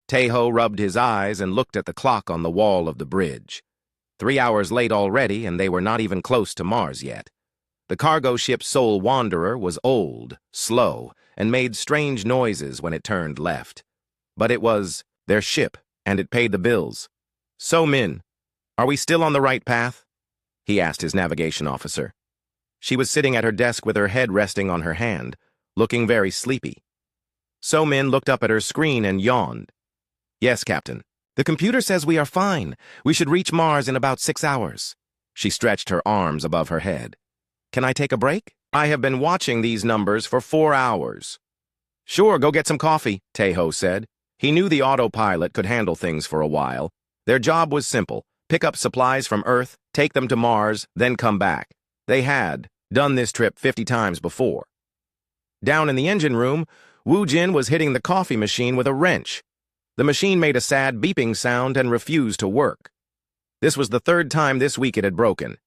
Tae-ho rubbed his eyes and looked at the clock on the wall of the bridge. 3 hours late already, and they were not even close to Mars yet. The cargo ship Soul Wanderer was old, slow, and made strange noises when it turned left. But it was their ship, and it paid the bills. "So, Min, are we still on the right path?" he asked his navigation officer. She was sitting at her desk with her head resting on her hand, looking very sleepy. So Min looked up at her screen and yawned. "Yes, Captain. The computer says we are fine. We should reach Mars in about 6 hours. She stretched her arms above her head. "Can I take a break? I have been watching these numbers for 4 hours. "Sure, go get some coffee," Tae-ho said. He knew the autopilot could handle things for a while. Their job was simple: pick up supplies from Earth, take them to Mars, then come back. They had done this trip 50 times before. Down in the engine room, Woo Jin was hitting the coffee machine with a wrench. The machine made a sad beeping sound and refused to work. This was the 3rd time this week it had broken.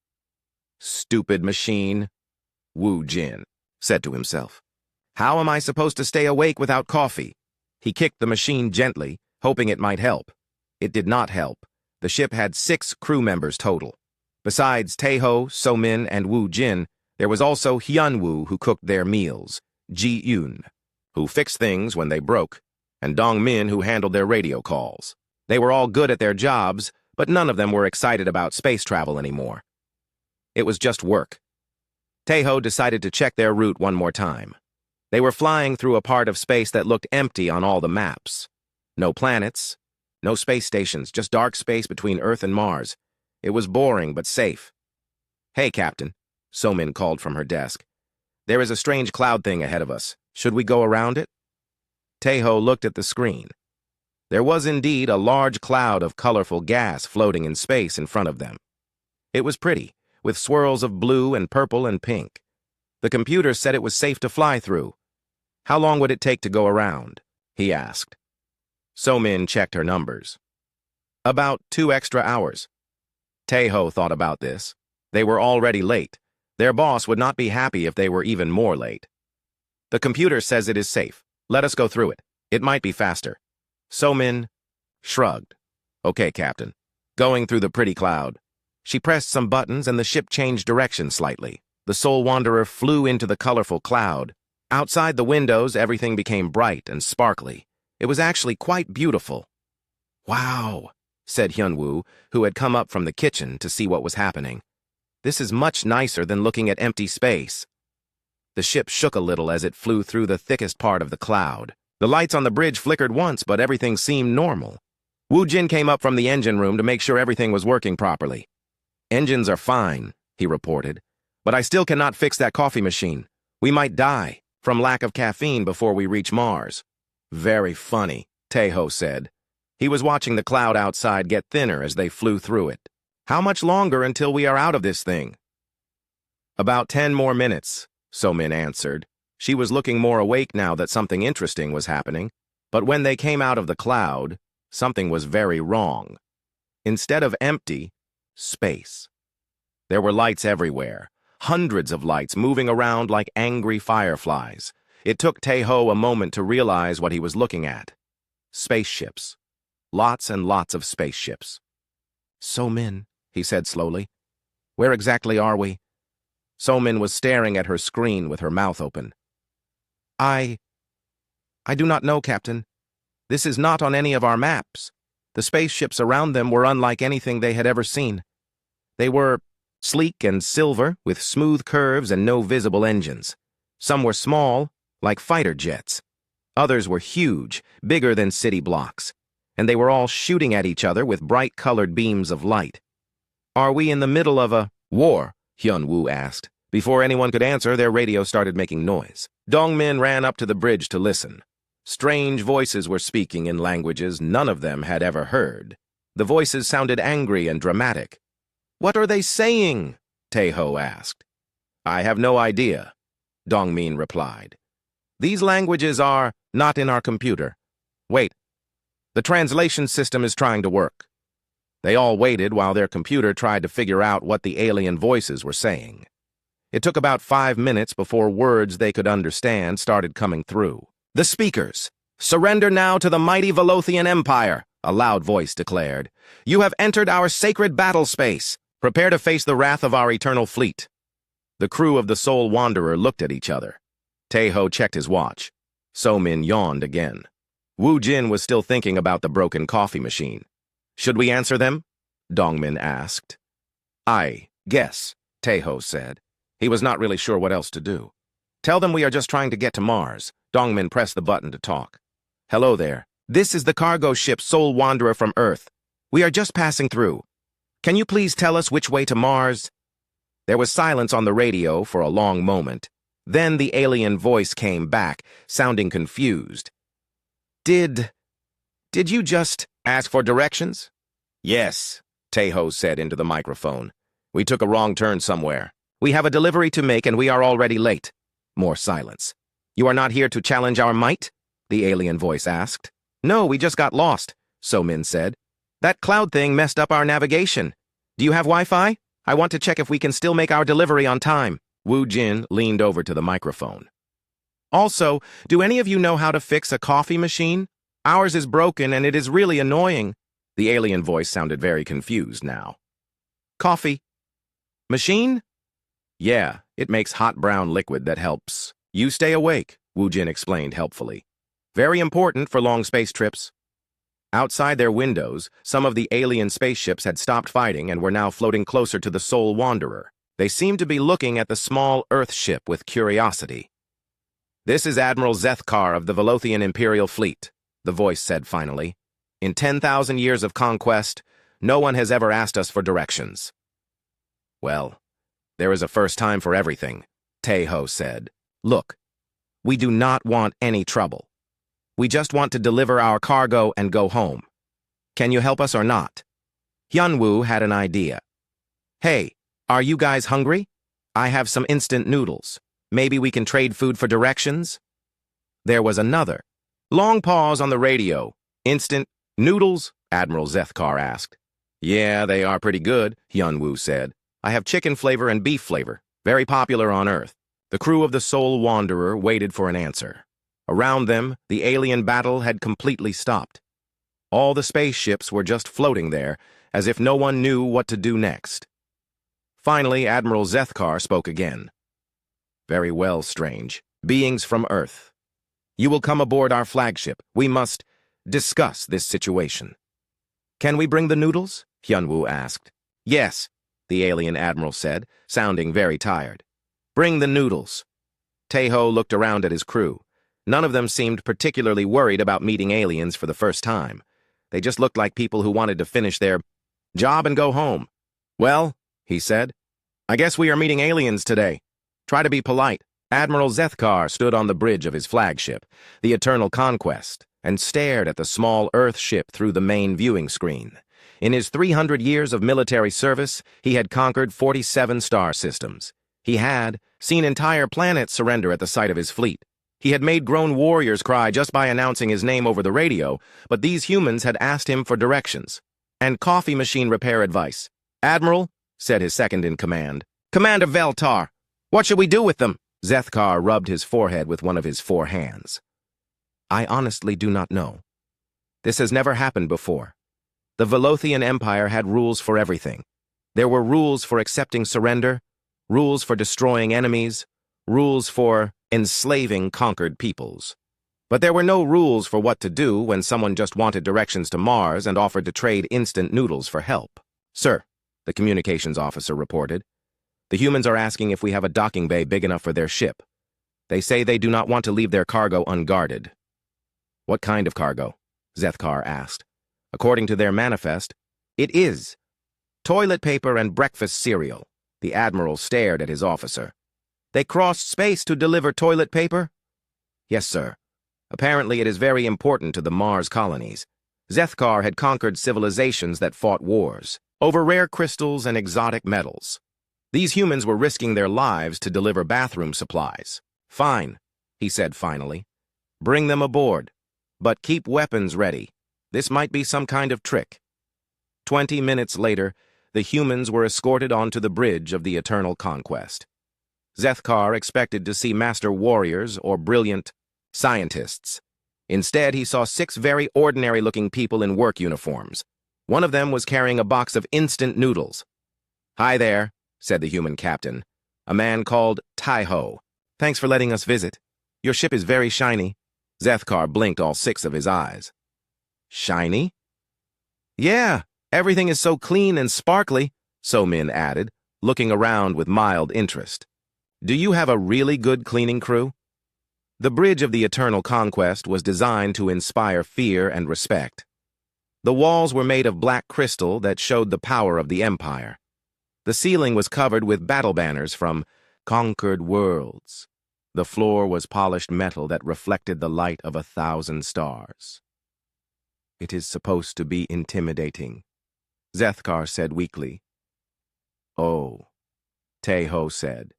"Stupid machine," Woo Jin said to himself. "How am I supposed to stay awake without coffee?" He kicked the machine gently, hoping it might help. It did not help. The ship had 6 crew members total. Besides Tae-ho, So-min, and Woo Jin, there was also Hyun-woo, who cooked their meals, Ji-yoon, who fixed things when they broke, and Dong-min, who handled their radio calls. They were all good at their jobs, but none of them were excited about space travel anymore. It was just work. Tae-ho decided to check their route one more time. They were flying through a part of space that looked empty on all the maps. No planets, no space stations, just dark space between Earth and Mars. It was boring but safe. "Hey, Captain," So-min called from her desk. "There is a strange cloud thing ahead of us. Should we go around it?" Tae-ho looked at the screen. There was indeed a large cloud of colorful gas floating in space in front of them. It was pretty, with swirls of blue and purple and pink. The computer said it was safe to fly through. "How long would it take to go around?" he asked. So-min checked her numbers. "About 2 extra hours. Tae-ho thought about this. They were already late. Their boss would not be happy if they were even more late. "The computer says it is safe. Let us go through it. It might be faster." So-min shrugged. "Okay, Captain." Going through the pretty cloud. She pressed some buttons and the ship changed direction slightly. The Soul Wanderer flew into the colorful cloud. Outside the windows, everything became bright and sparkly. It was actually quite beautiful. "Wow," said Hyun-woo, who had come up from the kitchen to see what was happening. "This is much nicer than looking at empty space." The ship shook a little as it flew through the thickest part of the cloud. The lights on the bridge flickered once, but everything seemed normal. Woo Jin came up from the engine room to make sure everything was working properly. "Engines are fine," he reported, "but I still cannot fix that coffee machine. We might die from lack of caffeine before we reach Mars." "Very funny," Tae-ho said. He was watching the cloud outside get thinner as they flew through it. "How much longer until we are out of this thing?" "About 10 more minutes," So-min answered. She was looking more awake now that something interesting was happening, but when they came out of the cloud, something was very wrong. Instead of empty, space. There were lights everywhere, hundreds of lights moving around like angry fireflies. It took Tae-ho a moment to realize what he was looking at. Spaceships. Lots and lots of spaceships. "So-min," he said slowly. "Where exactly are we?" So-min was staring at her screen with her mouth open. I do not know, Captain. This is not on any of our maps. The spaceships around them were unlike anything they had ever seen. They were sleek and silver, with smooth curves and no visible engines. Some were small, like fighter jets. Others were huge, bigger than city blocks, and they were all shooting at each other with bright-colored beams of light. "Are we in the middle of a war?" Hyun-woo asked. Before anyone could answer, their radio started making noise. Dong-min ran up to the bridge to listen. Strange voices were speaking in languages none of them had ever heard. The voices sounded angry and dramatic. "What are they saying?" Tae-ho asked. "I have no idea," Dong-min replied. "These languages are not in our computer. Wait, the translation system is trying to work." They all waited while their computer tried to figure out what the alien voices were saying. It took about 5 minutes before words they could understand started coming through. "The speakers," Surrender now to the mighty Velothian Empire, a loud voice declared. You have entered our sacred battle space. Prepare to face the wrath of our eternal fleet. The crew of the Soul Wanderer looked at each other. Taeho checked his watch. So-min yawned again. Wu Jin was still thinking about the broken coffee machine. Should we answer them? Dongmin asked. I guess, Taeho said. He was not really sure what else to do. Tell them we are just trying to get to Mars. Dongmin pressed the button to talk. Hello there. This is the cargo ship Soul Wanderer from Earth. We are just passing through. Can you please tell us which way to Mars? There was silence on the radio for a long moment. Then the alien voice came back, sounding confused. Did you just ask for directions? Yes, Taeho said into the microphone. We took a wrong turn somewhere. We have a delivery to make and we are already late. More silence. You are not here to challenge our might? The alien voice asked. No, we just got lost, So-min said. That cloud thing messed up our navigation. Do you have Wi-Fi? I want to check if we can still make our delivery on time. Wu Jin leaned over to the microphone. Also, do any of you know how to fix a coffee machine? Ours is broken and it is really annoying. The alien voice sounded very confused now. Coffee machine? Yeah, it makes hot brown liquid that helps you stay awake, Wu Jin explained helpfully. Very important for long space trips. Outside their windows, some of the alien spaceships had stopped fighting and were now floating closer to the Soul Wanderer. They seemed to be looking at the small Earth ship with curiosity. This is Admiral Zethkar of the Velothian Imperial Fleet, the voice said finally. In 10,000 years of conquest, no one has ever asked us for directions. Well, there is a first time for everything, Taeho said. Look, we do not want any trouble. We just want to deliver our cargo and go home. Can you help us or not? Hyunwoo had an idea. Hey, are you guys hungry? I have some instant noodles. Maybe we can trade food for directions? There was another long pause on the radio. Instant noodles? Admiral Zethkar asked. Yeah, they are pretty good, Hyunwoo said. I have chicken flavor and beef flavor. Very popular on Earth. The crew of the Soul Wanderer waited for an answer. Around them, the alien battle had completely stopped. All the spaceships were just floating there, as if no one knew what to do next. Finally, Admiral Zethkar spoke again. Very well, strange. Beings from Earth. You will come aboard our flagship. We must discuss this situation. Can we bring the noodles? Hyunwoo asked. Yes, the alien admiral said, sounding very tired. Bring the noodles. Taeho looked around at his crew. None of them seemed particularly worried about meeting aliens for the first time. They just looked like people who wanted to finish their job and go home. Well, he said, I guess we are meeting aliens today. Try to be polite. Admiral Zethkar stood on the bridge of his flagship, the Eternal Conquest, and stared at the small Earth ship through the main viewing screen. In his 300 years of military service, he had conquered 47 star systems. He had seen entire planets surrender at the sight of his fleet. He had made grown warriors cry just by announcing his name over the radio, but these humans had asked him for directions and coffee machine repair advice. Admiral, said his second-in-command. Commander Veltar, what should we do with them? Zethkar rubbed his forehead with one of his 4 hands. I honestly do not know. This has never happened before. The Velothian Empire had rules for everything. There were rules for accepting surrender, rules for destroying enemies, rules for enslaving conquered peoples. But there were no rules for what to do when someone just wanted directions to Mars and offered to trade instant noodles for help. Sir, the communications officer reported, the humans are asking if we have a docking bay big enough for their ship. They say they do not want to leave their cargo unguarded. What kind of cargo? Zethkar asked. According to their manifest, it is toilet paper and breakfast cereal. The admiral stared at his officer. They crossed space to deliver toilet paper? Yes, sir. Apparently it is very important to the Mars colonies. Zethkar had conquered civilizations that fought wars over rare crystals and exotic metals. These humans were risking their lives to deliver bathroom supplies. Fine, he said finally. Bring them aboard, but keep weapons ready. This might be some kind of trick. 20 minutes later, the humans were escorted onto the bridge of the Eternal Conquest. Zethkar expected to see master warriors or brilliant scientists. Instead, he saw 6 very ordinary-looking people in work uniforms. One of them was carrying a box of instant noodles. "Hi there," said the human captain, a man called Tai-Ho. "Thanks for letting us visit. Your ship is very shiny." Zethkar blinked all 6 of his eyes. "Shiny?" "Yeah, everything is so clean and sparkly," So-Min added, looking around with mild interest. "Do you have a really good cleaning crew?" The Bridge of the Eternal Conquest was designed to inspire fear and respect. The walls were made of black crystal that showed the power of the Empire. The ceiling was covered with battle banners from conquered worlds. The floor was polished metal that reflected the light of 1,000 stars. "It is supposed to be intimidating," Zethkar said weakly. "Oh," Tai-Ho said.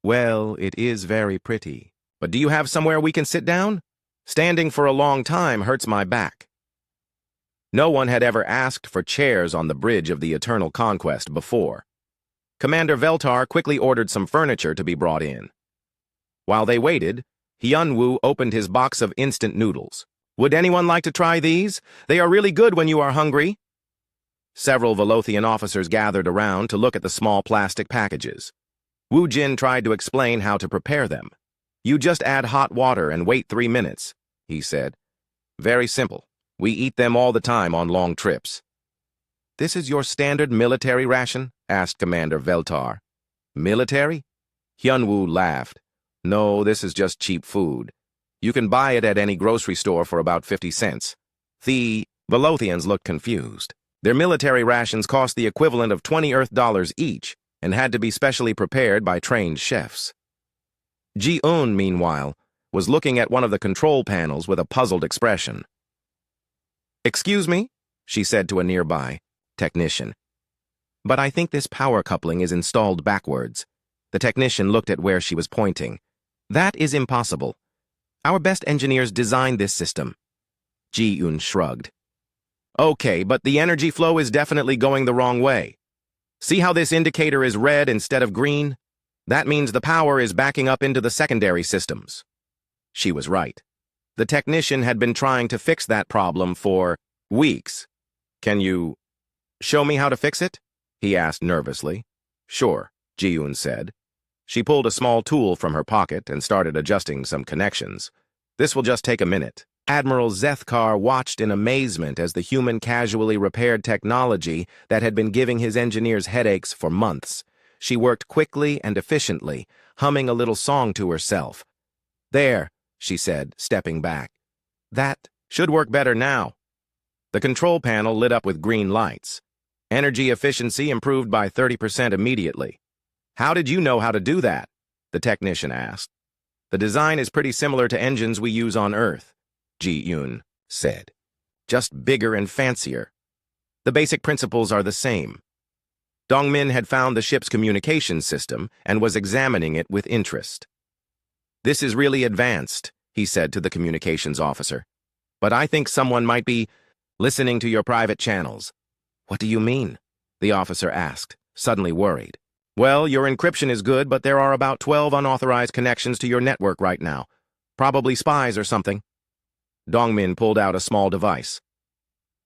"Well, it is very pretty. But do you have somewhere we can sit down? Standing for a long time hurts my back." No one had ever asked for chairs on the Bridge of the Eternal Conquest before. Commander Veltar quickly ordered some furniture to be brought in. While they waited, Hyunwoo opened his box of instant noodles. "Would anyone like to try these? They are really good when you are hungry." Several Velothian officers gathered around to look at the small plastic packages. Woo Jin tried to explain how to prepare them. "You just add hot water and wait 3 minutes," he said. "Very simple. We eat them all the time on long trips." "This is your standard military ration?" asked Commander Veltar. "Military?" Hyunwoo laughed. "No, this is just cheap food. You can buy it at any grocery store for about 50 cents. The Velothians looked confused. Their military rations cost the equivalent of 20 Earth dollars each and had to be specially prepared by trained chefs. Ji-un, meanwhile, was looking at one of the control panels with a puzzled expression. "Excuse me?" she said to a nearby technician. "But I think this power coupling is installed backwards." The technician looked at where she was pointing. "That is impossible. Our best engineers designed this system." Ji-un shrugged. "Okay, but the energy flow is definitely going the wrong way. See how this indicator is red instead of green? That means the power is backing up into the secondary systems." She was right. The technician had been trying to fix that problem for weeks. "Can you show me how to fix it?" he asked nervously. "Sure," Ji-un said. She pulled a small tool from her pocket and started adjusting some connections. "This will just take a minute." Admiral Zethkar watched in amazement as the human casually repaired technology that had been giving his engineers headaches for months. She worked quickly and efficiently, humming a little song to herself. "There," she said, stepping back. "That should work better now." The control panel lit up with green lights. Energy efficiency improved by 30% immediately. "How did you know how to do that?" the technician asked. "The design is pretty similar to engines we use on Earth," Ji-un said. "Just bigger and fancier. The basic principles are the same." Dongmin had found the ship's communication system and was examining it with interest. "This is really advanced," he said to the communications officer. "But I think someone might be listening to your private channels." "What do you mean?" the officer asked, suddenly worried. "Well, your encryption is good, but there are about 12 unauthorized connections to your network right now. Probably spies or something." Dongmin pulled out a small device.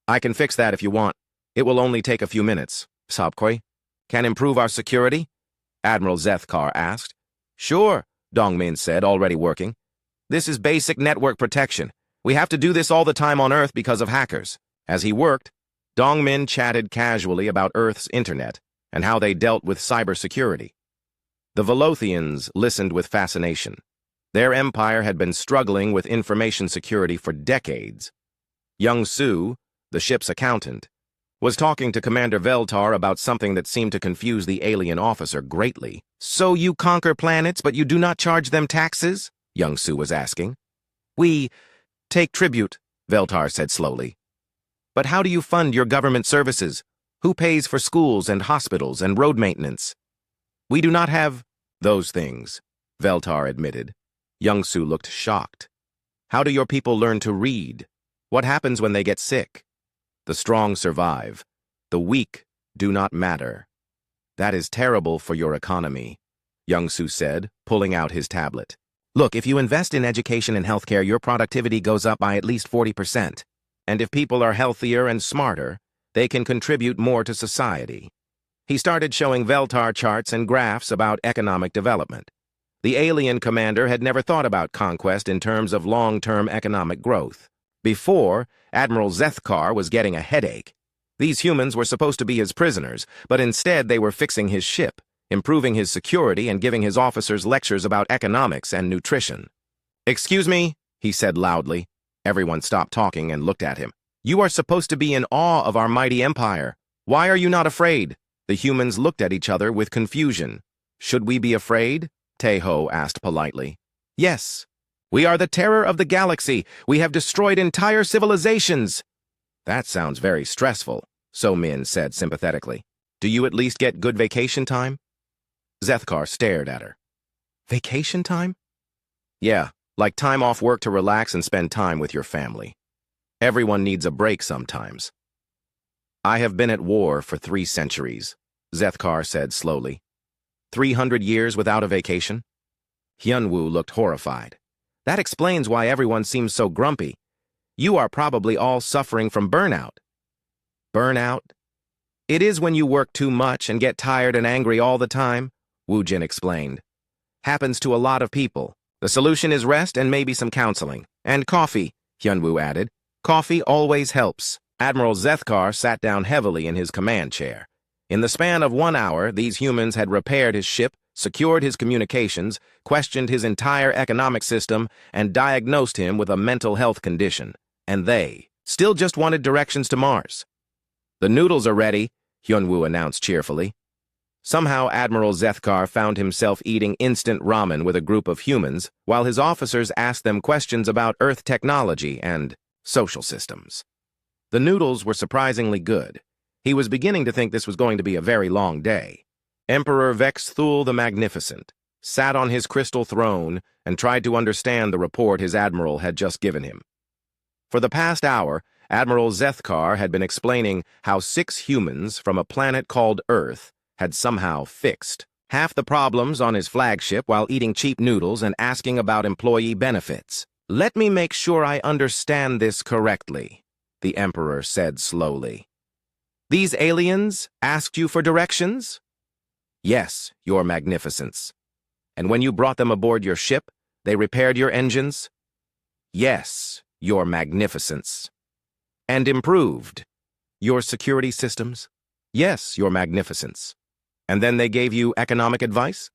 "I can fix that if you want. It will only take a few minutes." "Sabkoi? Can improve our security?" Admiral Zethkar asked. "Sure," Dongmin said, already working. "This is basic network protection. We have to do this all the time on Earth because of hackers." As he worked, Dongmin chatted casually about Earth's internet and how they dealt with cybersecurity. The Velothians listened with fascination. Their empire had been struggling with information security for decades. Young Su, the ship's accountant, was talking to Commander Veltar about something that seemed to confuse the alien officer greatly. "So you conquer planets, but you do not charge them taxes?" Young Su was asking. "We take tribute," Veltar said slowly. "But how do you fund your government services? Who pays for schools and hospitals and road maintenance?" "We do not have those things," Veltar admitted. Young Su looked shocked. "How do your people learn to read? What happens when they get sick?" "The strong survive. The weak do not matter." "That is terrible for your economy," Young Su said, pulling out his tablet. Look, if you invest in education and healthcare, your productivity goes up by at least 40%. And if people are healthier and smarter, they can contribute more to society. He started showing Veltar charts and graphs about economic development. The alien commander had never thought about conquest in terms of long-term economic growth. Before, Admiral Zethkar was getting a headache. These humans were supposed to be his prisoners, but instead they were fixing his ship, improving his security, and giving his officers lectures about economics and nutrition. "Excuse me," he said loudly. Everyone stopped talking and looked at him. "You are supposed to be in awe of our mighty empire. Why are you not afraid?" The humans looked at each other with confusion. "Should we be afraid?" Teho asked politely. "Yes. We are the terror of the galaxy. We have destroyed entire civilizations." "That sounds very stressful," So Min said sympathetically. "Do you at least get good vacation time?" Zethkar stared at her. "Vacation time?" "Yeah, like time off work to relax and spend time with your family. Everyone needs a break sometimes." "I have been at war for 3 centuries," Zethkar said slowly. 300 years without a vacation?" Hyunwoo looked horrified. "That explains why everyone seems so grumpy. You are probably all suffering from burnout." "Burnout? It is when you work too much and get tired and angry all the time," Woojin explained. "Happens to a lot of people. The solution is rest and maybe some counseling. And coffee," Hyunwoo added. "Coffee always helps." Admiral Zethkar sat down heavily in his command chair. In the span of 1 hour, these humans had repaired his ship, secured his communications, questioned his entire economic system, and diagnosed him with a mental health condition. And they still just wanted directions to Mars. "The noodles are ready," Hyunwoo announced cheerfully. Somehow Admiral Zethkar found himself eating instant ramen with a group of humans, while his officers asked them questions about Earth technology and social systems. The noodles were surprisingly good. He was beginning to think this was going to be a very long day. Emperor Vexthul the Magnificent sat on his crystal throne and tried to understand the report his admiral had just given him. For the past hour, Admiral Zethkar had been explaining how 6 humans from a planet called Earth had somehow fixed half the problems on his flagship while eating cheap noodles and asking about employee benefits. "Let me make sure I understand this correctly," the Emperor said slowly. "These aliens asked you for directions?" "Yes, Your Magnificence." "And when you brought them aboard your ship, they repaired your engines?" "Yes, Your Magnificence." "And improved your security systems?" "Yes, Your Magnificence." "And then they gave you economic advice?"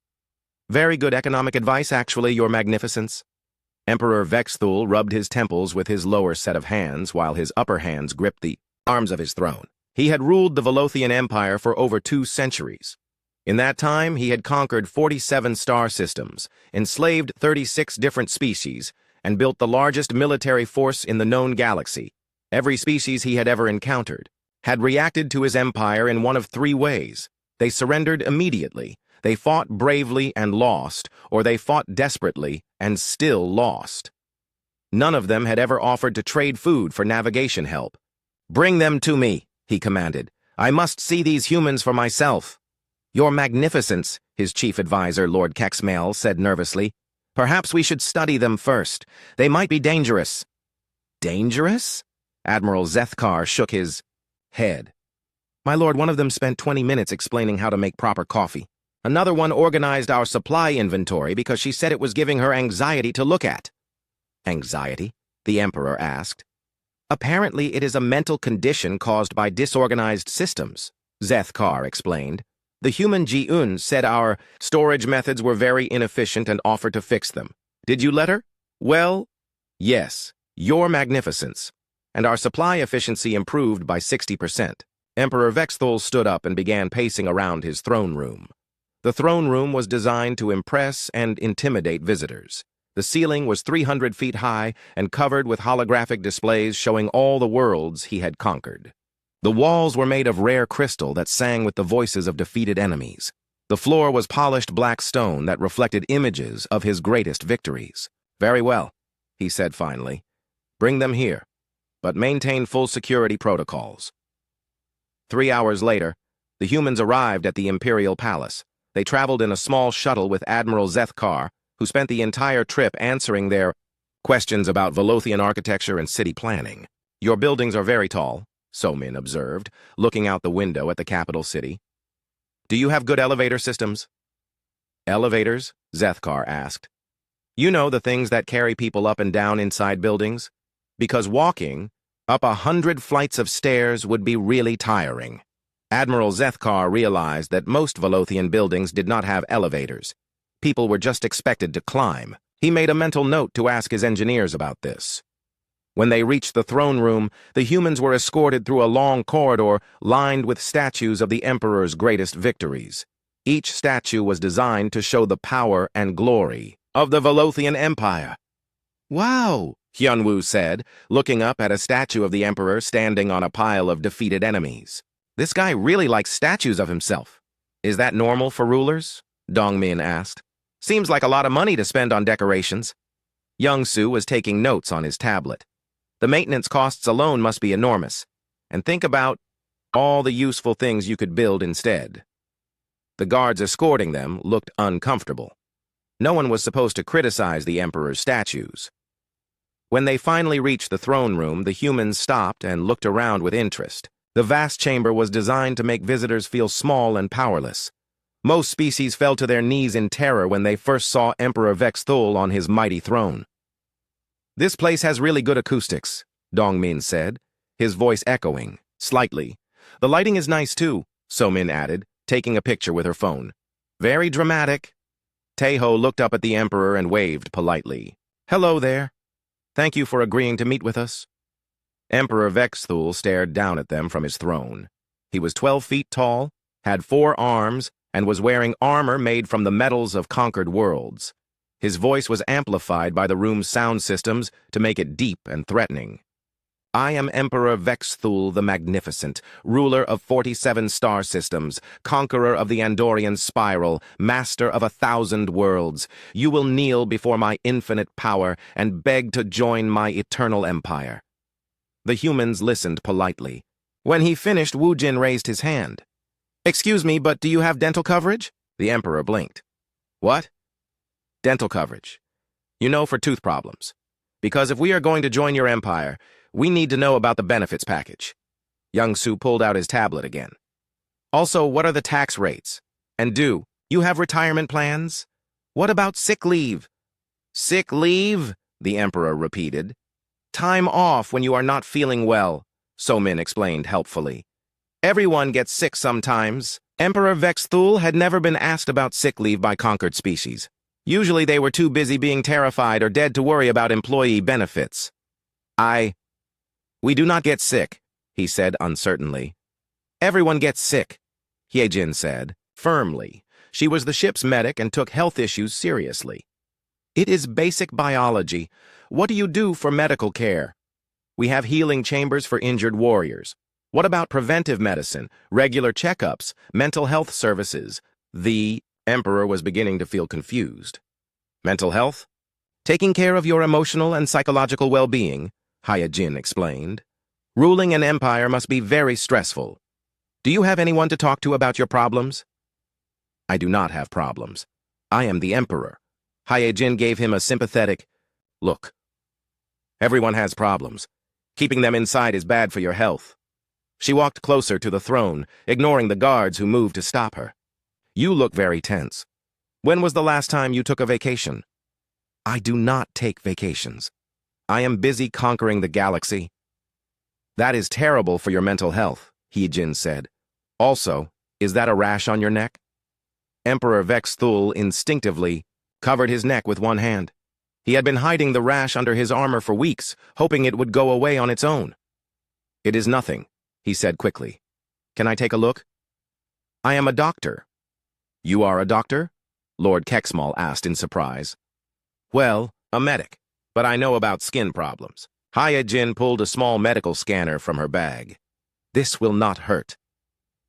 "Very good economic advice, actually, Your Magnificence." Emperor Vexthul rubbed his temples with his lower set of hands while his upper hands gripped the arms of his throne. He had ruled the Velothian Empire for over 2 centuries. In that time, he had conquered 47 star systems, enslaved 36 different species, and built the largest military force in the known galaxy. Every species he had ever encountered had reacted to his empire in one of 3 ways. They surrendered immediately, they fought bravely and lost, or they fought desperately and still lost. None of them had ever offered to trade food for navigation help. "Bring them to me," he commanded. "I must see these humans for myself." "Your Magnificence," his chief advisor, Lord Kexmail, said nervously. "Perhaps we should study them first. They might be dangerous." "Dangerous?" Admiral Zethkar shook his head. "My lord, one of them spent 20 minutes explaining how to make proper coffee. Another one organized our supply inventory because she said it was giving her anxiety to look at." "Anxiety?" the Emperor asked. "Apparently it is a mental condition caused by disorganized systems," Zethkar explained. "The human Ji-un said our storage methods were very inefficient and offered to fix them. Did you let her?" "Well, yes, Your Magnificence. And our supply efficiency improved by 60%. Emperor Vexthul stood up and began pacing around his throne room. The throne room was designed to impress and intimidate visitors. The ceiling was 300 feet high and covered with holographic displays showing all the worlds he had conquered. The walls were made of rare crystal that sang with the voices of defeated enemies. The floor was polished black stone that reflected images of his greatest victories. "Very well," he said finally. "Bring them here, but maintain full security protocols." 3 hours later, the humans arrived at the Imperial Palace. They traveled in a small shuttle with Admiral Zethkar, who spent the entire trip answering their questions about Velothian architecture and city planning. Your buildings are very tall, So-Min observed, looking out the window at the capital city. Do you have good elevator systems? Elevators? Zethkar asked. You know, the things that carry people up and down inside buildings? Because walking up 100 flights of stairs would be really tiring. Admiral Zethkar realized that most Velothian buildings did not have elevators. People were just expected to climb. He made a mental note to ask his engineers about this. When they reached the throne room, the humans were escorted through a long corridor lined with statues of the Emperor's greatest victories. Each statue was designed to show the power and glory of the Velothian Empire. Wow, Hyunwoo said, looking up at a statue of the Emperor standing on a pile of defeated enemies. This guy really likes statues of himself. Is that normal for rulers? Dongmin asked. Seems like a lot of money to spend on decorations. Young-soo was taking notes on his tablet. The maintenance costs alone must be enormous. And think about all the useful things you could build instead. The guards escorting them looked uncomfortable. No one was supposed to criticize the Emperor's statues. When they finally reached the throne room, the humans stopped and looked around with interest. The vast chamber was designed to make visitors feel small and powerless. Most species fell to their knees in terror when they first saw Emperor Vexthul on his mighty throne. This place has really good acoustics, Dongmin said, his voice echoing, slightly. The lighting is nice too, So-Min added, taking a picture with her phone. Very dramatic. Taeho looked up at the Emperor and waved politely. Hello there. Thank you for agreeing to meet with us. Emperor Vexthul stared down at them from his throne. He was 12 feet tall, had 4 arms, and was wearing armor made from the metals of conquered worlds. His voice was amplified by the room's sound systems to make it deep and threatening. I am Emperor Vexthul the Magnificent, ruler of 47 star systems, conqueror of the Andorian spiral, master of 1,000 worlds. You will kneel before my infinite power and beg to join my eternal empire. The humans listened politely. When he finished, Wu Jin raised his hand. Excuse me, but do you have dental coverage? The Emperor blinked. What? Dental coverage. You know, for tooth problems. Because if we are going to join your empire, we need to know about the benefits package. Young-soo pulled out his tablet again. Also, what are the tax rates? And do you have retirement plans? What about sick leave? Sick leave? The Emperor repeated. Time off when you are not feeling well, So-Min explained helpfully. Everyone gets sick sometimes. Emperor Vexthul had never been asked about sick leave by conquered species. Usually they were too busy being terrified or dead to worry about employee benefits. We do not get sick, he said uncertainly. Everyone gets sick, Hyejin said, firmly. She was the ship's medic and took health issues seriously. It is basic biology. What do you do for medical care? We have healing chambers for injured warriors. What about preventive medicine, regular checkups, mental health services? The Emperor was beginning to feel confused. Mental health? Taking care of your emotional and psychological well-being, Hyejin explained. Ruling an empire must be very stressful. Do you have anyone to talk to about your problems? I do not have problems. I am the Emperor. Hyejin gave him a sympathetic look. Everyone has problems. Keeping them inside is bad for your health. She walked closer to the throne, ignoring the guards who moved to stop her. You look very tense. When was the last time you took a vacation? I do not take vacations. I am busy conquering the galaxy. That is terrible for your mental health, Hyejin said. Also, is that a rash on your neck? Emperor Vexthul instinctively covered his neck with one hand. He had been hiding the rash under his armor for weeks, hoping it would go away on its own. It is nothing, he said quickly. Can I take a look? I am a doctor. You are a doctor? Lord Kexmal asked in surprise. Well, a medic, but I know about skin problems. Hyejin pulled a small medical scanner from her bag. This will not hurt.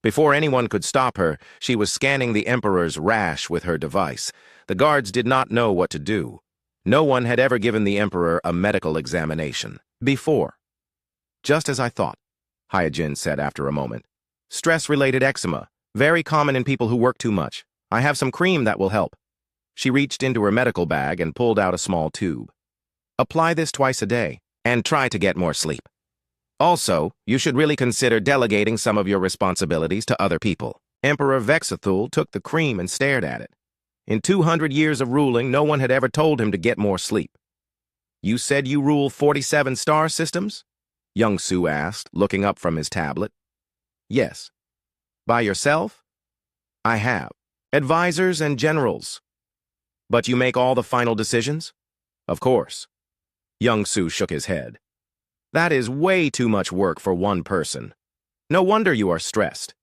Before anyone could stop her, she was scanning the Emperor's rash with her device. The guards did not know what to do. No one had ever given the Emperor a medical examination before. Just as I thought, Hyejin said after a moment. Stress-related eczema, very common in people who work too much. I have some cream that will help. She reached into her medical bag and pulled out a small tube. Apply this twice a day, and try to get more sleep. Also, you should really consider delegating some of your responsibilities to other people. Emperor Vexathul took the cream and stared at it. In 200 years of ruling, no one had ever told him to get more sleep. You said you rule 47 star systems? Young Su asked, looking up from his tablet. Yes. By yourself? I have. Advisors and generals. But you make all the final decisions? Of course. Young Su shook his head. That is way too much work for one person. No wonder you are stressed.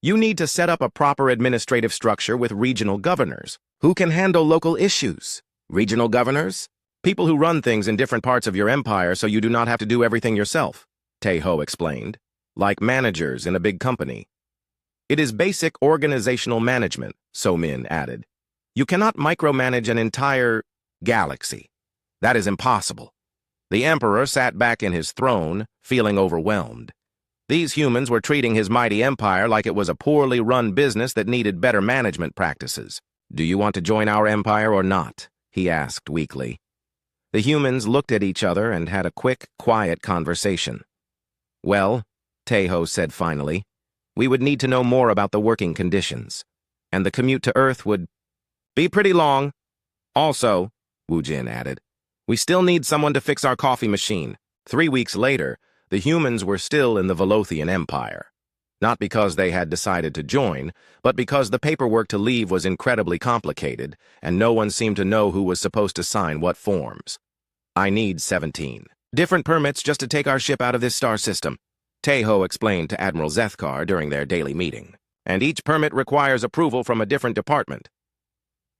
You need to set up a proper administrative structure with regional governors who can handle local issues. Regional governors? People who run things in different parts of your empire so you do not have to do everything yourself, Tae-ho explained. Like managers in a big company. It is basic organizational management, So-min added. You cannot micromanage an entire galaxy. That is impossible. The emperor sat back in his throne, feeling overwhelmed. These humans were treating his mighty empire like it was a poorly run business that needed better management practices. Do you want to join our empire or not? He asked weakly. The humans looked at each other and had a quick, quiet conversation. Well, Tae-ho said finally, we would need to know more about the working conditions, and the commute to Earth would be pretty long. Also, Wu Jin added, we still need someone to fix our coffee machine. 3 weeks later, the humans were still in the Velothian Empire. Not because they had decided to join, but because the paperwork to leave was incredibly complicated, and no one seemed to know who was supposed to sign what forms. I need 17 different permits just to take our ship out of this star system, Tae-ho explained to Admiral Zethkar during their daily meeting. And each permit requires approval from a different department.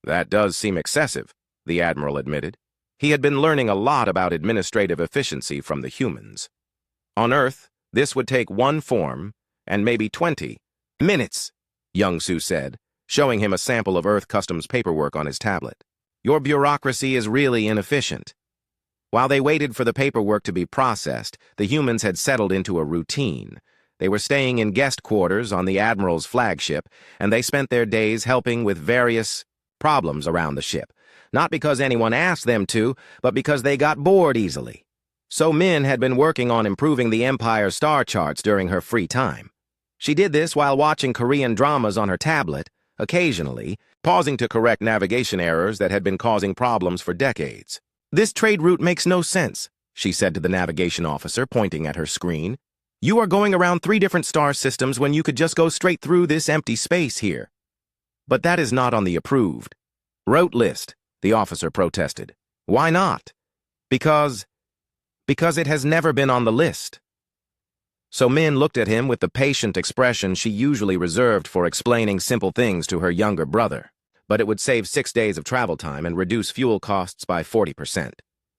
That does seem excessive, the Admiral admitted. He had been learning a lot about administrative efficiency from the humans. On Earth, this would take 1 form, and maybe 20 minutes, Young Su said, showing him a sample of Earth Customs paperwork on his tablet. Your bureaucracy is really inefficient. While they waited for the paperwork to be processed, the humans had settled into a routine. They were staying in guest quarters on the Admiral's flagship, and they spent their days helping with various problems around the ship. Not because anyone asked them to, but because they got bored easily. So Min had been working on improving the Empire's star charts during her free time. She did this while watching Korean dramas on her tablet, occasionally, pausing to correct navigation errors that had been causing problems for decades. This trade route makes no sense, she said to the navigation officer, pointing at her screen. You are going around 3 different star systems when you could just go straight through this empty space here. But that is not on the approved route list, the officer protested. Why not? Because it has never been on the list. So Min looked at him with the patient expression she usually reserved for explaining simple things to her younger brother. But it would save 6 days of travel time and reduce fuel costs by 40%.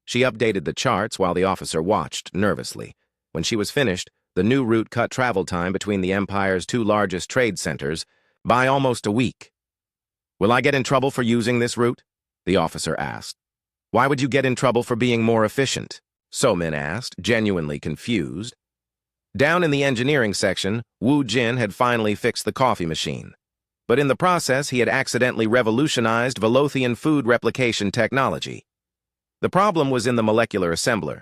She updated the charts while the officer watched nervously. When she was finished, the new route cut travel time between the Empire's 2 largest trade centers by almost a week. Will I get in trouble for using this route? The officer asked. Why would you get in trouble for being more efficient? So-min asked, genuinely confused. Down in the engineering section, Wu Jin had finally fixed the coffee machine. But in the process, he had accidentally revolutionized Velothian food replication technology. The problem was in the molecular assembler.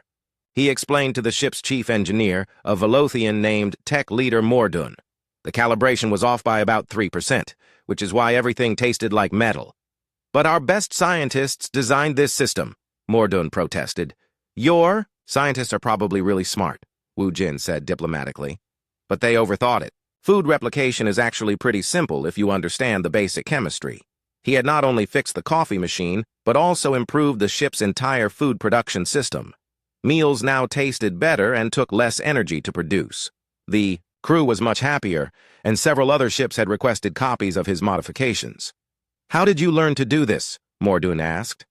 He explained to the ship's chief engineer, a Velothian named Tech Leader Mordun. The calibration was off by about 3%, which is why everything tasted like metal. But our best scientists designed this system, Mordun protested. Your scientists are probably really smart, Wu Jin said diplomatically. But they overthought it. Food replication is actually pretty simple if you understand the basic chemistry. He had not only fixed the coffee machine, but also improved the ship's entire food production system. Meals now tasted better and took less energy to produce. The crew was much happier, and several other ships had requested copies of his modifications. How did you learn to do this? Mordun asked.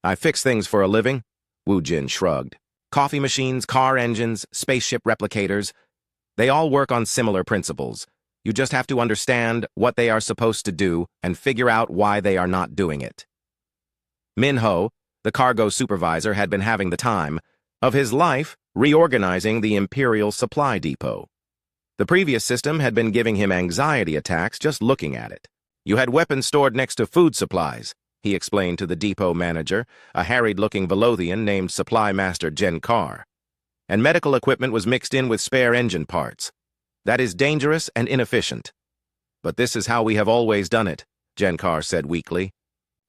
I fix things for a living, Wu Jin shrugged. Coffee machines, car engines, spaceship replicators, they all work on similar principles. You just have to understand what they are supposed to do and figure out why they are not doing it. Min-ho, the cargo supervisor, had been having the time of his life reorganizing the Imperial supply depot. The previous system had been giving him anxiety attacks just looking at it. You had weapons stored next to food supplies. he explained to the depot manager, a harried-looking Velothian named Supply Master Jenkar. And medical equipment was mixed in with spare engine parts. That is dangerous and inefficient. But this is how we have always done it, Jenkar said weakly.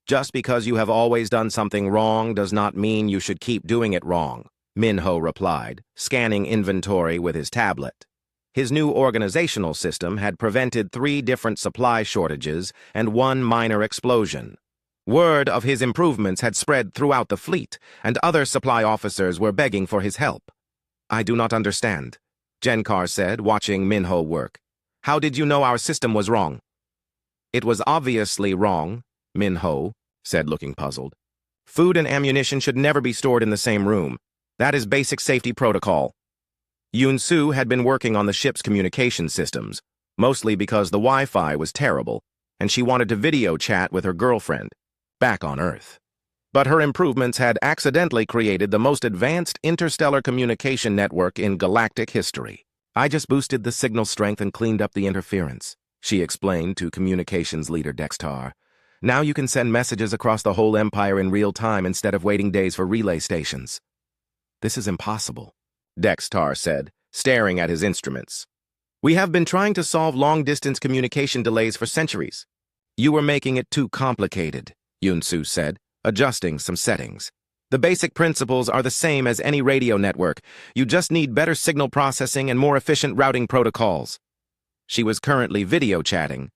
Just because you have always done something wrong does not mean you should keep doing it wrong, Minho replied, scanning inventory with his tablet. His new organizational system had prevented 3 different supply shortages and 1 minor explosion. Word of his improvements had spread throughout the fleet, and other supply officers were begging for his help. I do not understand, Jenkar said, watching Minho work. How did you know our system was wrong? It was obviously wrong, Minho said, looking puzzled. Food and ammunition should never be stored in the same room. That is basic safety protocol. Yun-Su had been working on the ship's communication systems, mostly because the Wi-Fi was terrible, and she wanted to video chat with her girlfriend, back on Earth. But her improvements had accidentally created the most advanced interstellar communication network in galactic history. I just boosted the signal strength and cleaned up the interference, she explained to communications leader Dextar. Now you can send messages across the whole empire in real time instead of waiting days for relay stations. This is impossible, Dextar said, staring at his instruments. We have been trying to solve long-distance communication delays for centuries. You were making it too complicated, Yun-Su said, adjusting some settings. The basic principles are the same as any radio network. You just need better signal processing and more efficient routing protocols. She was currently video chatting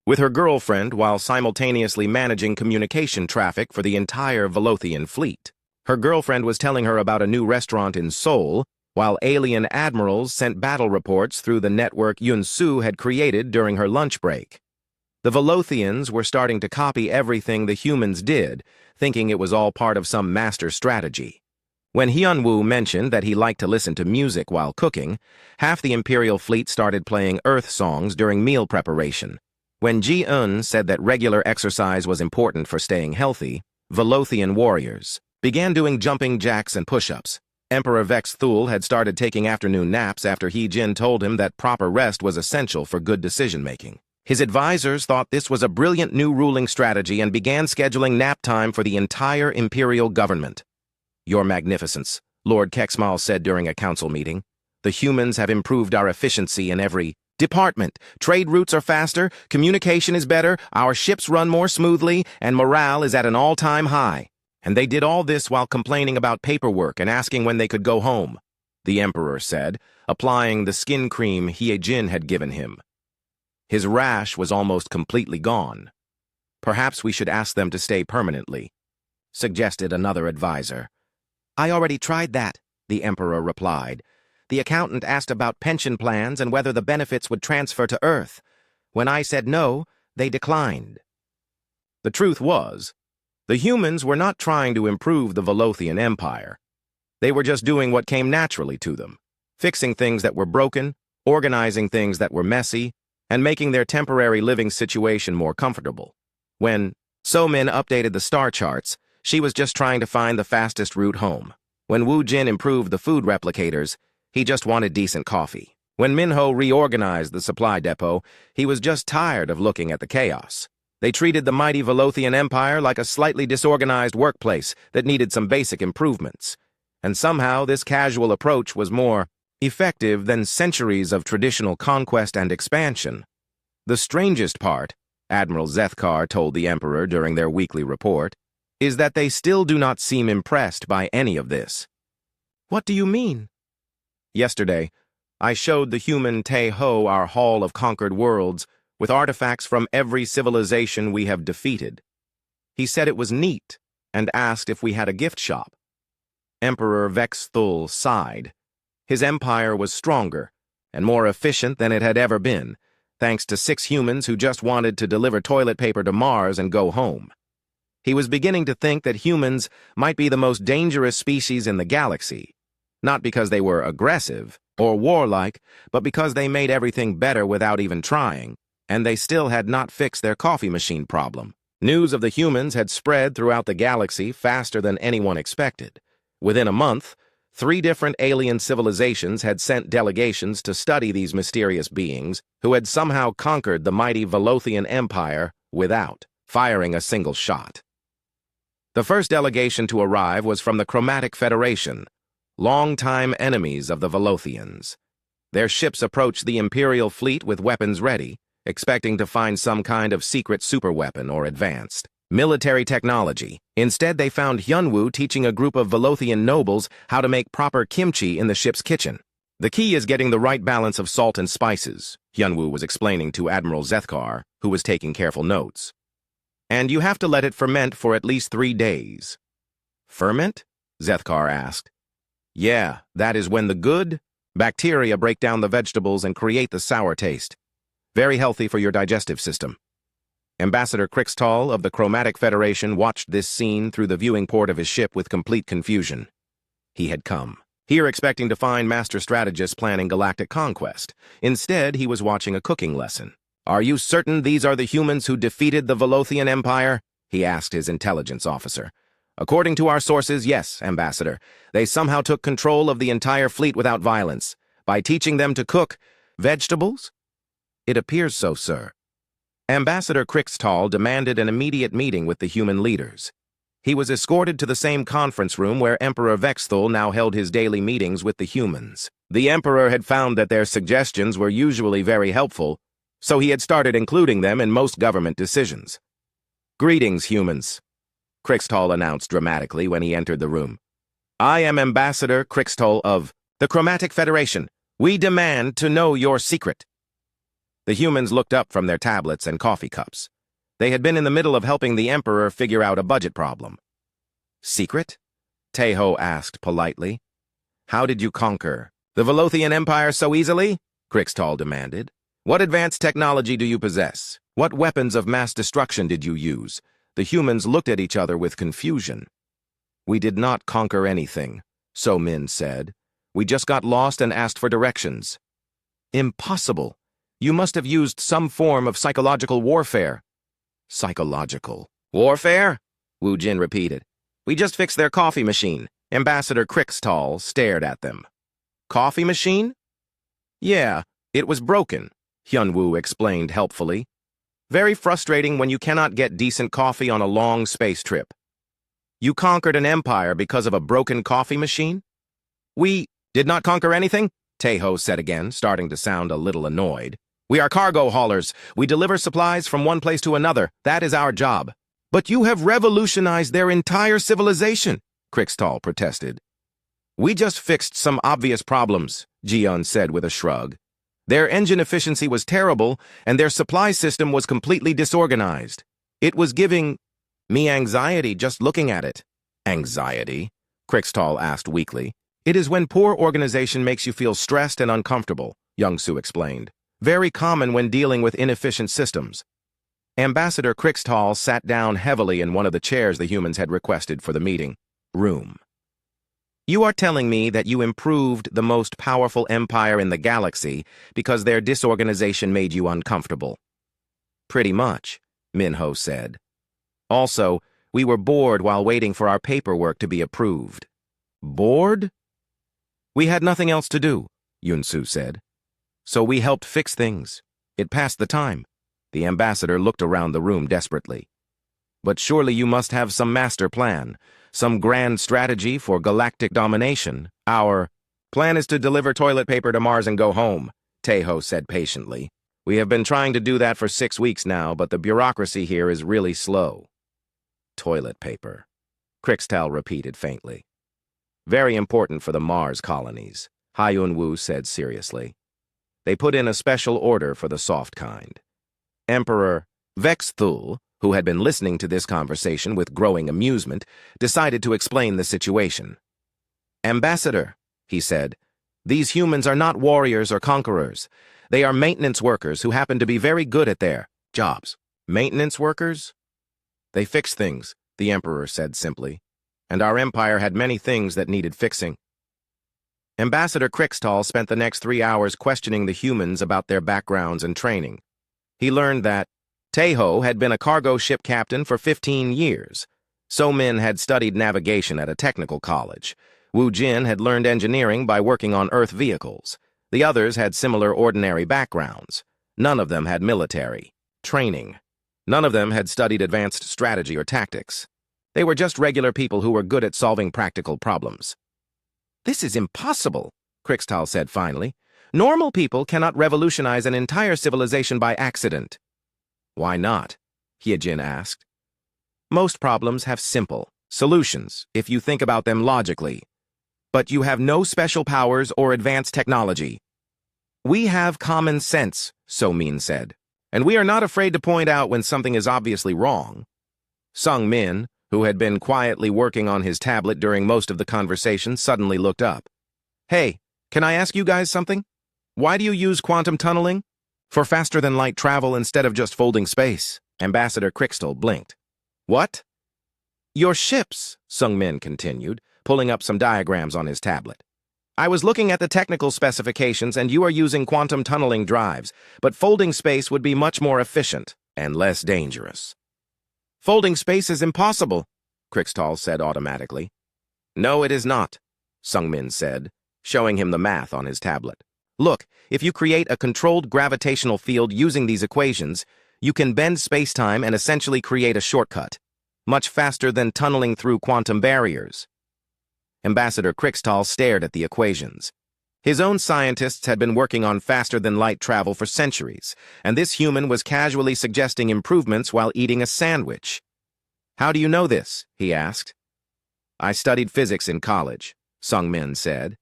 with her girlfriend while simultaneously managing communication traffic for the entire Velothian fleet. Her girlfriend was telling her about a new restaurant in Seoul, while alien admirals sent battle reports through the network Yun-Su had created during her lunch break. The Velothians were starting to copy everything the humans did, thinking it was all part of some master strategy. When Hyun-Woo mentioned that he liked to listen to music while cooking, half the Imperial fleet started playing Earth songs during meal preparation. When Ji-eun said that regular exercise was important for staying healthy, Velothian warriors began doing jumping jacks and push-ups. Emperor Vex Thul had started taking afternoon naps after He-Jin told him that proper rest was essential for good decision-making. His advisors thought this was a brilliant new ruling strategy and began scheduling nap time for the entire imperial government. Your Magnificence, Lord Kexmal said during a council meeting. The humans have improved our efficiency in every department. Trade routes are faster, communication is better, our ships run more smoothly, and morale is at an all-time high. And they did all this while complaining about paperwork and asking when they could go home, the Emperor said, applying the skin cream He-Jin had given him. His rash was almost completely gone. Perhaps we should ask them to stay permanently, suggested another advisor. I already tried that, the Emperor replied. The accountant asked about pension plans and whether the benefits would transfer to Earth. When I said no, they declined. The truth was, the humans were not trying to improve the Velothian Empire. They were just doing what came naturally to them, fixing things that were broken, organizing things that were messy, and making their temporary living situation more comfortable. When So-Min updated the star charts, she was just trying to find the fastest route home. When Woo-Jin improved the food replicators, he just wanted decent coffee. When Minho reorganized the supply depot, he was just tired of looking at the chaos. They treated the mighty Velothian Empire like a slightly disorganized workplace that needed some basic improvements. And somehow this casual approach was more effective than centuries of traditional conquest and expansion. The strangest part, Admiral Zethkar told the Emperor during their weekly report, is that they still do not seem impressed by any of this. What do you mean? Yesterday, I showed the human Tae-Ho our Hall of Conquered Worlds with artifacts from every civilization we have defeated. He said it was neat and asked if we had a gift shop. Emperor Vex Thul sighed. His empire was stronger and more efficient than it had ever been, thanks to 6 humans who just wanted to deliver toilet paper to Mars and go home. He was beginning to think that humans might be the most dangerous species in the galaxy, not because they were aggressive or warlike, but because they made everything better without even trying, and they still had not fixed their coffee machine problem. News of the humans had spread throughout the galaxy faster than anyone expected. Within a month, 3 different alien civilizations had sent delegations to study these mysterious beings who had somehow conquered the mighty Velothian Empire without firing a single shot. The first delegation to arrive was from the Chromatic Federation, longtime enemies of the Velothians. Their ships approached the Imperial fleet with weapons ready, expecting to find some kind of secret superweapon or advanced military technology. Instead, they found Hyunwoo teaching a group of Velothian nobles how to make proper kimchi in the ship's kitchen. The key is getting the right balance of salt and spices, Hyunwoo was explaining to Admiral Zethkar, who was taking careful notes. And you have to let it ferment for at least 3 days. Ferment? Zethkar asked. Yeah, that is when the good bacteria break down the vegetables and create the sour taste. Very healthy for your digestive system. Ambassador Crixtall of the Chromatic Federation watched this scene through the viewing port of his ship with complete confusion. He had come here expecting to find master strategists planning galactic conquest. Instead, he was watching a cooking lesson. Are you certain these are the humans who defeated the Velothian Empire? He asked his intelligence officer. According to our sources, yes, Ambassador. They somehow took control of the entire fleet without violence, by teaching them to cook vegetables? It appears so, sir. Ambassador Crixtall demanded an immediate meeting with the human leaders. He was escorted to the same conference room where Emperor Vexthul now held his daily meetings with the humans. The Emperor had found that their suggestions were usually very helpful, so he had started including them in most government decisions. Greetings, humans, Crixtall announced dramatically when he entered the room. I am Ambassador Crixtall of the Chromatic Federation. We demand to know your secret. The humans looked up from their tablets and coffee cups. They had been in the middle of helping the Emperor figure out a budget problem. Secret? Taeho asked politely. How did you conquer the Velothian Empire so easily? Crixtall demanded. What advanced technology do you possess? What weapons of mass destruction did you use? The humans looked at each other with confusion. We did not conquer anything, So Min said. We just got lost and asked for directions. Impossible. You must have used some form of psychological warfare. Psychological warfare? Wu Jin repeated. We just fixed their coffee machine. Ambassador Crixtall stared at them. Coffee machine? Yeah, it was broken, Hyunwoo explained helpfully. Very frustrating when you cannot get decent coffee on a long space trip. You conquered an empire because of a broken coffee machine? We did not conquer anything, Taeho said again, starting to sound a little annoyed. We are cargo haulers. We deliver supplies from one place to another. That is our job. But you have revolutionized their entire civilization, Crixtall protested. We just fixed some obvious problems, Jiyeon said with a shrug. Their engine efficiency was terrible, and their supply system was completely disorganized. It was giving me anxiety just looking at it. Anxiety? Crixtall asked weakly. It is when poor organization makes you feel stressed and uncomfortable, Young-soo explained. Very common when dealing with inefficient systems. Ambassador Crixtall sat down heavily in one of the chairs the humans had requested for the meeting room. You are telling me that you improved the most powerful empire in the galaxy because their disorganization made you uncomfortable. Pretty much, Minho said. Also, we were bored while waiting for our paperwork to be approved. Bored? We had nothing else to do, Yoon-soo said. So we helped fix things. It passed the time. The ambassador looked around the room desperately. But surely you must have some master plan, some grand strategy for galactic domination. Our plan is to deliver toilet paper to Mars and go home, Taeho said patiently. We have been trying to do that for 6 weeks now, but the bureaucracy here is really slow. Toilet paper, Crixtall repeated faintly. Very important for the Mars colonies, Hyun-woo said seriously. They put in a special order for the soft kind. Emperor Vexthul, who had been listening to this conversation with growing amusement, decided to explain the situation. Ambassador, he said, these humans are not warriors or conquerors. They are maintenance workers who happen to be very good at their jobs. Maintenance workers? They fix things, the Emperor said simply, and our empire had many things that needed fixing. Ambassador Crixtall spent the next 3 hours questioning the humans about their backgrounds and training. He learned that Taeho had been a cargo ship captain for 15 years. So Min had studied navigation at a technical college. Wu Jin had learned engineering by working on Earth vehicles. The others had similar ordinary backgrounds. None of them had military training. None of them had studied advanced strategy or tactics. They were just regular people who were good at solving practical problems. "This is impossible," Crixtal said finally. "Normal people cannot revolutionize an entire civilization by accident." "Why not?" Hyejin asked. "Most problems have simple solutions, if you think about them logically. But you have no special powers or advanced technology." "We have common sense," So-min said, "and we are not afraid to point out when something is obviously wrong." Sung-min, who had been quietly working on his tablet during most of the conversation, suddenly looked up. "Hey, can I ask you guys something? Why do you use quantum tunneling?" "For faster-than-light travel instead of just folding space." Ambassador Crixtal blinked. "What?" "Your ships," Sung-min continued, pulling up some diagrams on his tablet. "I was looking at the technical specifications, and you are using quantum tunneling drives, but folding space would be much more efficient and less dangerous." "Folding space is impossible," Crixtal said automatically. "No, it is not," Sung-min said, showing him the math on his tablet. "Look, if you create a controlled gravitational field using these equations, you can bend space-time and essentially create a shortcut, much faster than tunneling through quantum barriers." Ambassador Crixtal stared at the equations. His own scientists had been working on faster-than-light travel for centuries, and this human was casually suggesting improvements while eating a sandwich. "How do you know this?" he asked. "I studied physics in college," Sung-min said.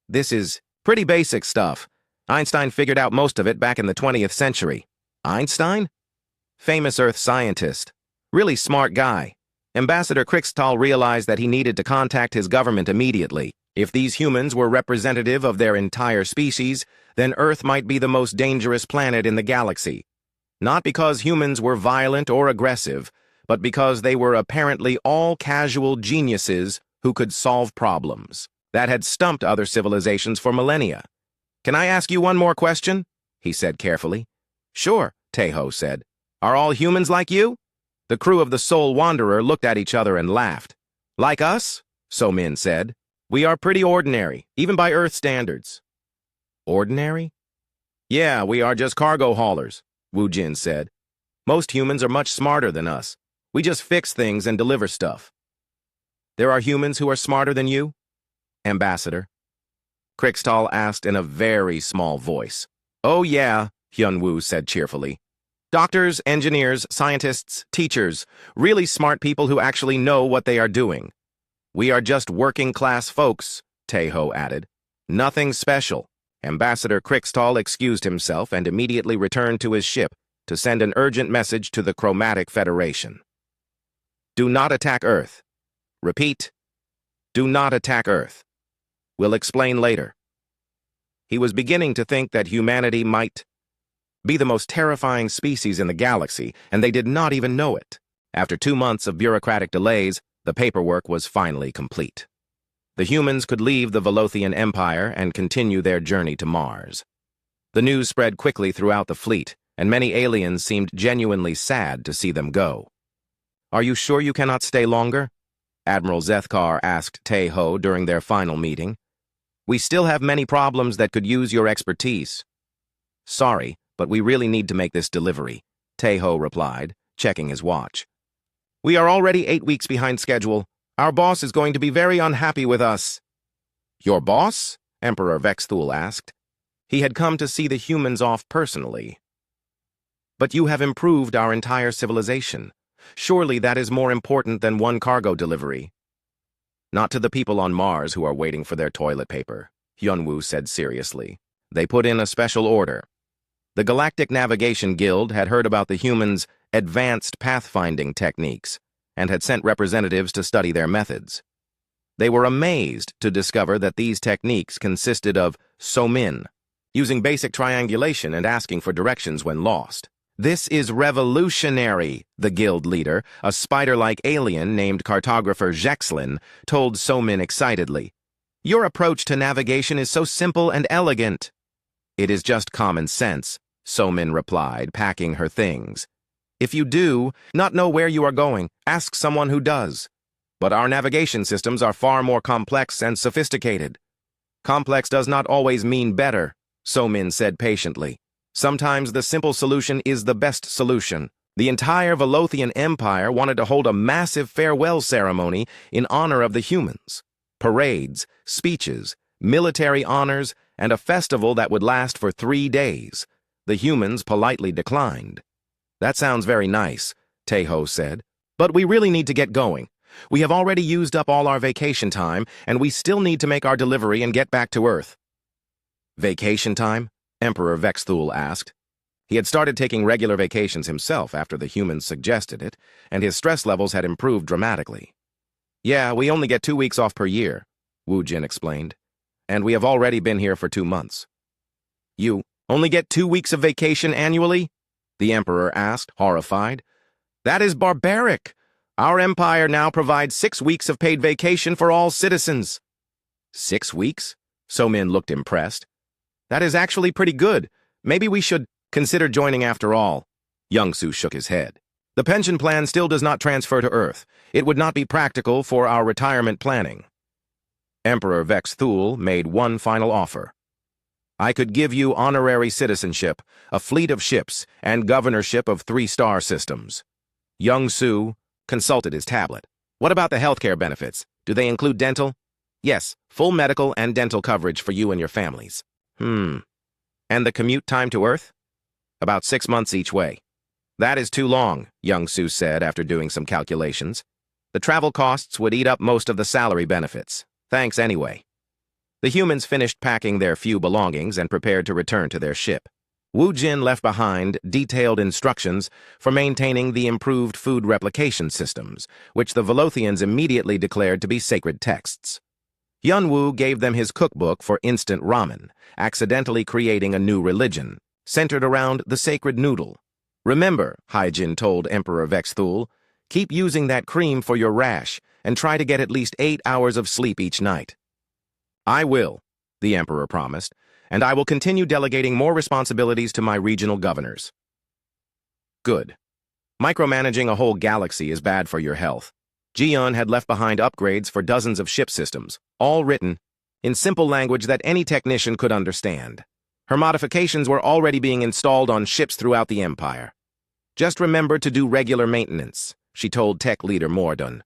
"This is pretty basic stuff. Einstein figured out most of it back in the 20th century. "Einstein?" "Famous Earth scientist. Really smart guy." Ambassador Crixtal realized that he needed to contact his government immediately. If these humans were representative of their entire species, then Earth might be the most dangerous planet in the galaxy. Not because humans were violent or aggressive, but because they were apparently all casual geniuses who could solve problems that had stumped other civilizations for millennia. "Can I ask you one more question?" he said carefully. "Sure," Taeho said. "Are all humans like you?" The crew of the Soul Wanderer looked at each other and laughed. "Like us?" So-min said. "We are pretty ordinary, even by Earth standards." "Ordinary?" "Yeah, we are just cargo haulers," Wu Jin said. "Most humans are much smarter than us. We just fix things and deliver stuff." "There are humans who are smarter than you?" Ambassador Crixtal asked in a very small voice. "Oh yeah," Hyun-woo said cheerfully. "Doctors, engineers, scientists, teachers, really smart people who actually know what they are doing. We are just working-class folks," Taeho added. "Nothing special." Ambassador Crixtal excused himself and immediately returned to his ship to send an urgent message to the Chromatic Federation. "Do not attack Earth. Repeat, do not attack Earth. We'll explain later." He was beginning to think that humanity might be the most terrifying species in the galaxy, and they did not even know it. After 2 months of bureaucratic delays, the paperwork was finally complete. The humans could leave the Velothian Empire and continue their journey to Mars. The news spread quickly throughout the fleet, and many aliens seemed genuinely sad to see them go. "Are you sure you cannot stay longer?" Admiral Zethkar asked Taeho during their final meeting. "We still have many problems that could use your expertise." "Sorry, but we really need to make this delivery," Taeho replied, checking his watch. "We are already 8 weeks behind schedule. Our boss is going to be very unhappy with us." "Your boss?" Emperor Vexthul asked. He had come to see the humans off personally. "But you have improved our entire civilization. Surely that is more important than one cargo delivery." "Not to the people on Mars who are waiting for their toilet paper," Hyun-woo said seriously. "They put in a special order." The Galactic Navigation Guild had heard about the humans' advanced pathfinding techniques and had sent representatives to study their methods. They were amazed to discover that these techniques consisted of So-min, using basic triangulation and asking for directions when lost. "This is revolutionary," the guild leader, a spider-like alien named cartographer Jexlin, told So-min excitedly. "Your approach to navigation is so simple and elegant." "It is just common sense," So-min replied, packing her things. "If you do not know where you are going, ask someone who does. But our navigation systems are far more complex and sophisticated." "Complex does not always mean better," So-min said patiently. "Sometimes the simple solution is the best solution. The entire Velothian Empire wanted to hold a massive farewell ceremony in honor of the humans. Parades, speeches, military honors, and a festival that would last for 3 days. The humans politely declined. "That sounds very nice," Tejo said. "But we really need to get going. We have already used up all our vacation time, and we still need to make our delivery and get back to Earth." "Vacation time?" Emperor Vexthul asked. He had started taking regular vacations himself after the humans suggested it, and his stress levels had improved dramatically. "Yeah, we only get 2 weeks off per year," Wu Jin explained. "And we have already been here for 2 months." "You only get 2 weeks of vacation annually?" the Emperor asked, horrified. "That is barbaric. Our empire now provides 6 weeks of paid vacation for all citizens." 6 weeks? So-min looked impressed. "That is actually pretty good. Maybe we should consider joining after all." Young-Su shook his head. "The pension plan still does not transfer to Earth. It would not be practical for our retirement planning." Emperor Vexthul made one final offer. "I could give you honorary citizenship, a fleet of ships, and governorship of 3-star systems." Young-Su consulted his tablet. "What about the healthcare benefits? Do they include dental?" "Yes, full medical and dental coverage for you and your families." And the commute time to Earth?" "About 6 months each way." "That is too long," Young-Su said after doing some calculations. "The travel costs would eat up most of the salary benefits. Thanks anyway." The humans finished packing their few belongings and prepared to return to their ship. Wu Jin left behind detailed instructions for maintaining the improved food replication systems, which the Velothians immediately declared to be sacred texts. Yun-Wu gave them his cookbook for instant ramen, accidentally creating a new religion, centered around the sacred noodle. "Remember," Haijin told Emperor Vexthul, "keep using that cream for your rash, and try to get at least 8 hours of sleep each night." "I will," the Emperor promised, "and I will continue delegating more responsibilities to my regional governors." Good. Micromanaging a whole galaxy is bad for your health. Ji-Yun had left behind upgrades for dozens of ship systems, all written in simple language that any technician could understand. Her modifications were already being installed on ships throughout the Empire. "Just remember to do regular maintenance," she told tech leader Mordun.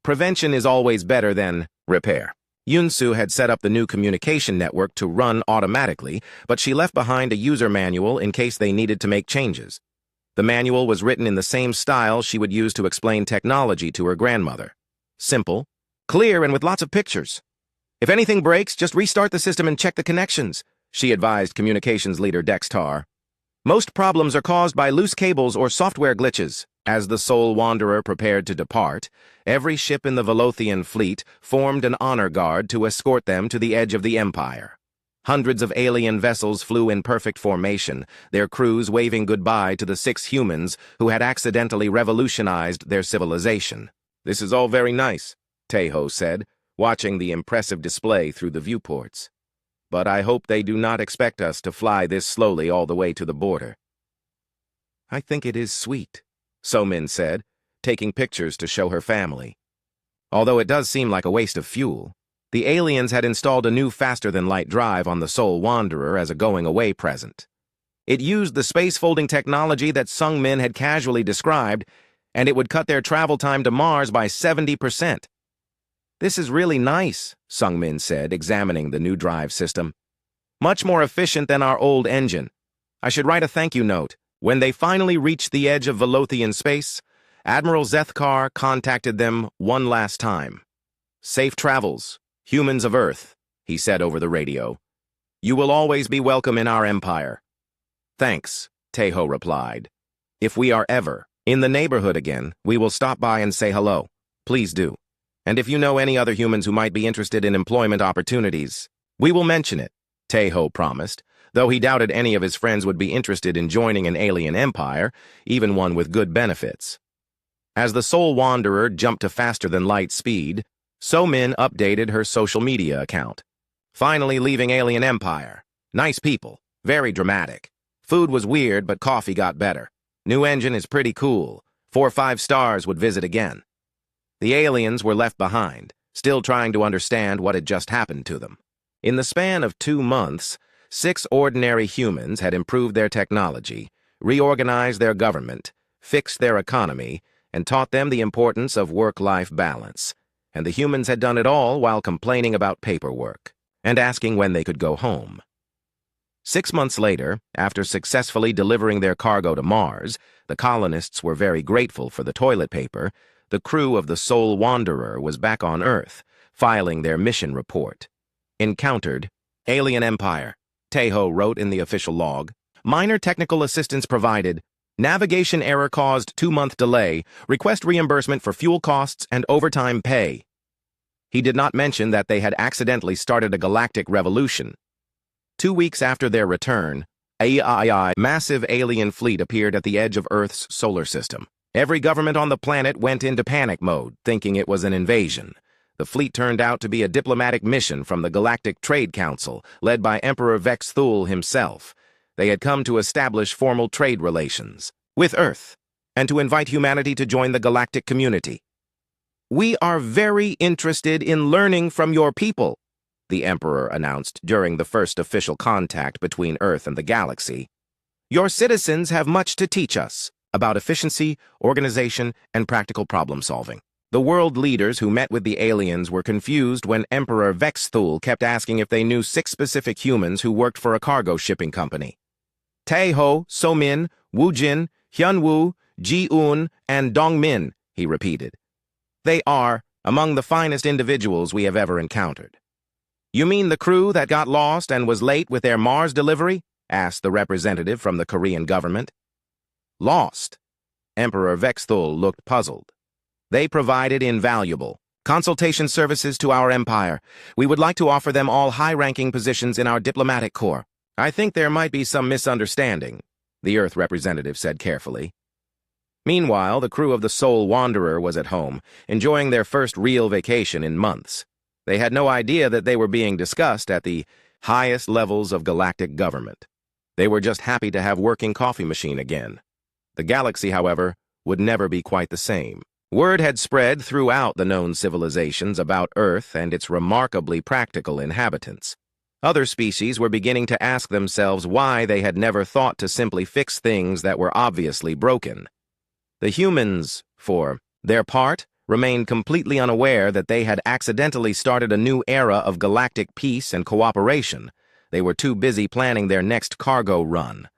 "Prevention is always better than repair." Yun-Su had set up the new communication network to run automatically, but she left behind a user manual in case they needed to make changes. The manual was written in the same style she would use to explain technology to her grandmother. Simple, clear, and with lots of pictures. "If anything breaks, just restart the system and check the connections," she advised communications leader Dextar. "Most problems are caused by loose cables or software glitches." As the Soul Wanderer prepared to depart, every ship in the Velothian fleet formed an honor guard to escort them to the edge of the Empire. Hundreds of alien vessels flew in perfect formation, their crews waving goodbye to the 6 humans who had accidentally revolutionized their civilization. "This is all very nice," Tejo said, watching the impressive display through the viewports. "But I hope they do not expect us to fly this slowly all the way to the border." "I think it is sweet," So-min said, taking pictures to show her family. "Although it does seem like a waste of fuel. The aliens had installed a new faster-than-light drive on the Soul Wanderer as a going-away present. It used the space-folding technology that Sung-min had casually described, and it would cut their travel time to Mars by 70%. "This is really nice," Sung-min said, examining the new drive system. "Much more efficient than our old engine. I should write a thank-you note." When they finally reached the edge of Velothian space, Admiral Zethkar contacted them one last time. "Safe travels, humans of Earth," he said over the radio. "You will always be welcome in our empire." "Thanks," Tejo replied. "If we are ever in the neighborhood again, we will stop by and say hello. Please do. And if you know any other humans who might be interested in employment opportunities, we will mention it," Tejo promised, though he doubted any of his friends would be interested in joining an alien empire, even one with good benefits. As the Soul Wanderer jumped to faster-than-light speed, So-min updated her social media account. "Finally leaving alien empire. Nice people. Very dramatic. Food was weird, but coffee got better. New engine is pretty cool. 4 5 stars would visit again." The aliens were left behind, still trying to understand what had just happened to them. In the span of 2 months, 6 ordinary humans had improved their technology, reorganized their government, fixed their economy, and taught them the importance of work-life balance. And the humans had done it all while complaining about paperwork and asking when they could go home. 6 months later, after successfully delivering their cargo to Mars, the colonists were very grateful for the toilet paper. The crew of the Soul Wanderer was back on Earth, filing their mission report. Encountered, Alien Empire, Tejo wrote in the official log. Minor technical assistance provided. Navigation error caused 2-month delay. Request reimbursement for fuel costs and overtime pay. He did not mention that they had accidentally started a galactic revolution. 2 weeks after their return, a massive alien fleet appeared at the edge of Earth's solar system. Every government on the planet went into panic mode, thinking it was an invasion. The fleet turned out to be a diplomatic mission from the Galactic Trade Council, led by Emperor Vex Thul himself. They had come to establish formal trade relations with Earth and to invite humanity to join the galactic community. "We are very interested in learning from your people," the Emperor announced during the first official contact between Earth and the galaxy. "Your citizens have much to teach us about efficiency, organization, and practical problem-solving." The world leaders who met with the aliens were confused when Emperor Vex Thul kept asking if they knew 6 specific humans who worked for a cargo shipping company. Taeho, Somin, Woojin, Hyunwoo, Ji-un, and Dongmin, he repeated. "They are among the finest individuals we have ever encountered." "You mean the crew that got lost and was late with their Mars delivery?" asked the representative from the Korean government. "Lost?" Emperor Vex Thul looked puzzled. "They provided invaluable consultation services to our empire. We would like to offer them all high-ranking positions in our diplomatic corps." "I think there might be some misunderstanding," the Earth representative said carefully. Meanwhile, the crew of the Soul Wanderer was at home, enjoying their first real vacation in months. They had no idea that they were being discussed at the highest levels of galactic government. They were just happy to have working coffee machine again. The galaxy, however, would never be quite the same. Word had spread throughout the known civilizations about Earth and its remarkably practical inhabitants. Other species were beginning to ask themselves why they had never thought to simply fix things that were obviously broken. The humans, for their part, remained completely unaware that they had accidentally started a new era of galactic peace and cooperation. They were too busy planning their next cargo run.